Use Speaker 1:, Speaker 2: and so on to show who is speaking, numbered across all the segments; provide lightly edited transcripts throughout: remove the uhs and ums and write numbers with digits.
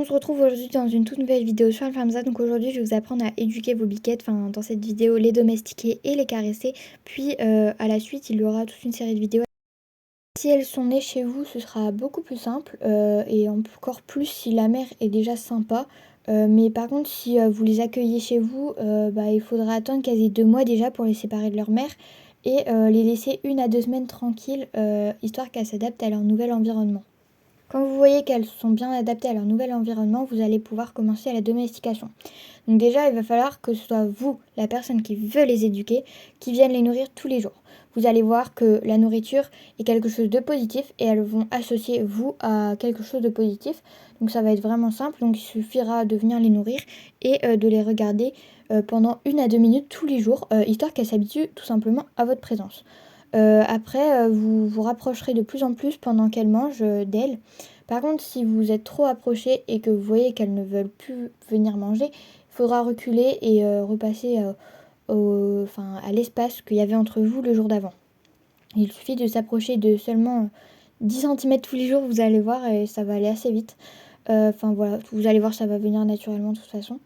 Speaker 1: On se retrouve aujourd'hui dans une toute nouvelle vidéo sur Alfamza. Donc aujourd'hui, je vais vous apprendre à éduquer vos biquettes. Enfin, dans cette vidéo, les domestiquer et les caresser. Puis à la suite, il y aura toute une série de vidéos. Si elles sont nées chez vous, ce sera beaucoup plus simple et encore plus si la mère est déjà sympa. Mais par contre, si vous les accueillez chez vous, il faudra attendre quasi 2 mois déjà pour les séparer de leur mère et les laisser 1 à 2 semaines tranquilles, histoire qu'elles s'adaptent à leur nouvel environnement. Quand vous voyez qu'elles sont bien adaptées à leur nouvel environnement, vous allez pouvoir commencer à la domestication. Donc déjà, il va falloir que ce soit vous, la personne qui veut les éduquer, qui vienne les nourrir tous les jours. Vous allez voir que la nourriture est quelque chose de positif et elles vont associer vous à quelque chose de positif. Donc ça va être vraiment simple. Donc il suffira de venir les nourrir et de les regarder pendant 1 à 2 minutes tous les jours, histoire qu'elles s'habituent tout simplement à votre présence. Après, vous vous rapprocherez de plus en plus pendant qu'elles mangent d'elles. Par contre, si vous êtes trop approché et que vous voyez qu'elles ne veulent plus venir manger, il faudra reculer et repasser à l'espace qu'il y avait entre vous le jour d'avant. Il suffit de s'approcher de seulement 10 cm tous les jours, vous allez voir, et ça va aller assez vite. Voilà, vous allez voir, ça va venir naturellement de toute façon.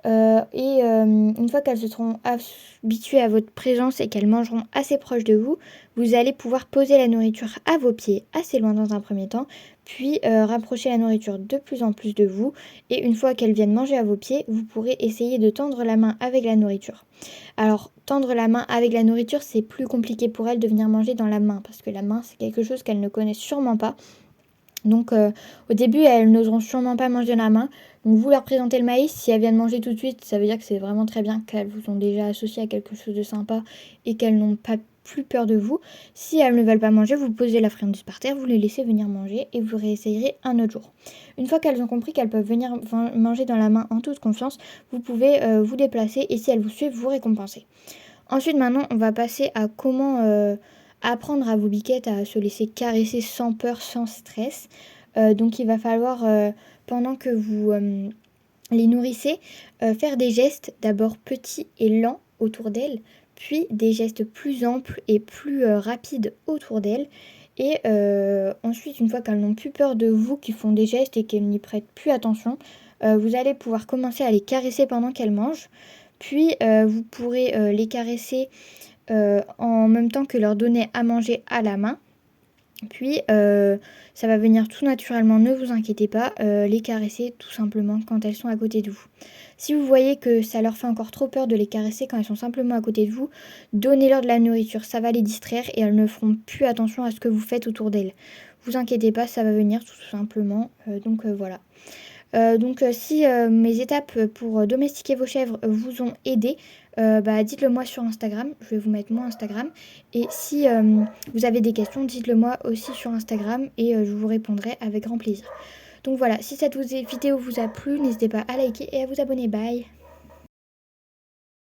Speaker 1: Une fois qu'elles se seront habituées à votre présence et qu'elles mangeront assez proche de vous, vous allez pouvoir poser la nourriture à vos pieds, assez loin dans un premier temps, puis rapprocher la nourriture de plus en plus de vous. Et une fois qu'elles viennent manger à vos pieds, vous pourrez essayer de tendre la main avec la nourriture. Alors, tendre la main avec la nourriture, c'est plus compliqué pour elles de venir manger dans la main, parce que la main, c'est quelque chose qu'elles ne connaissent sûrement pas. Donc au début, elles n'oseront sûrement pas manger la main. Donc vous leur présentez le maïs, si elles viennent manger tout de suite, ça veut dire que c'est vraiment très bien, qu'elles vous ont déjà associé à quelque chose de sympa et qu'elles n'ont pas plus peur de vous. Si elles ne veulent pas manger, vous posez la friandise par terre, vous les laissez venir manger et vous réessayerez un autre jour. Une fois qu'elles ont compris qu'elles peuvent venir manger dans la main en toute confiance, vous pouvez vous déplacer et si elles vous suivent, vous récompenser. Ensuite, maintenant, on va passer à comment apprendre à vos biquettes à se laisser caresser sans peur, sans stress. Donc, il va falloir, pendant que vous les nourrissez, faire des gestes d'abord petits et lents autour d'elles, puis des gestes plus amples et plus rapides autour d'elles. Et ensuite, une fois qu'elles n'ont plus peur de vous, qui font des gestes et qu'elles n'y prêtent plus attention, vous allez pouvoir commencer à les caresser pendant qu'elles mangent. Puis vous pourrez les caresser en même temps que leur donner à manger à la main. Puis ça va venir tout naturellement, ne vous inquiétez pas, les caresser tout simplement quand elles sont à côté de vous. Si vous voyez que ça leur fait encore trop peur de les caresser quand elles sont simplement à côté de vous, donnez-leur de la nourriture, ça va les distraire et elles ne feront plus attention à ce que vous faites autour d'elles. Vous inquiétez pas, ça va venir tout simplement, voilà. Si mes étapes pour domestiquer vos chèvres vous ont aidé, dites-le moi sur Instagram. Je vais vous mettre mon Instagram. Et si vous avez des questions, dites-le moi aussi sur Instagram et je vous répondrai avec grand plaisir. Donc voilà, si cette vidéo vous a plu, n'hésitez pas à liker et à vous abonner. Bye!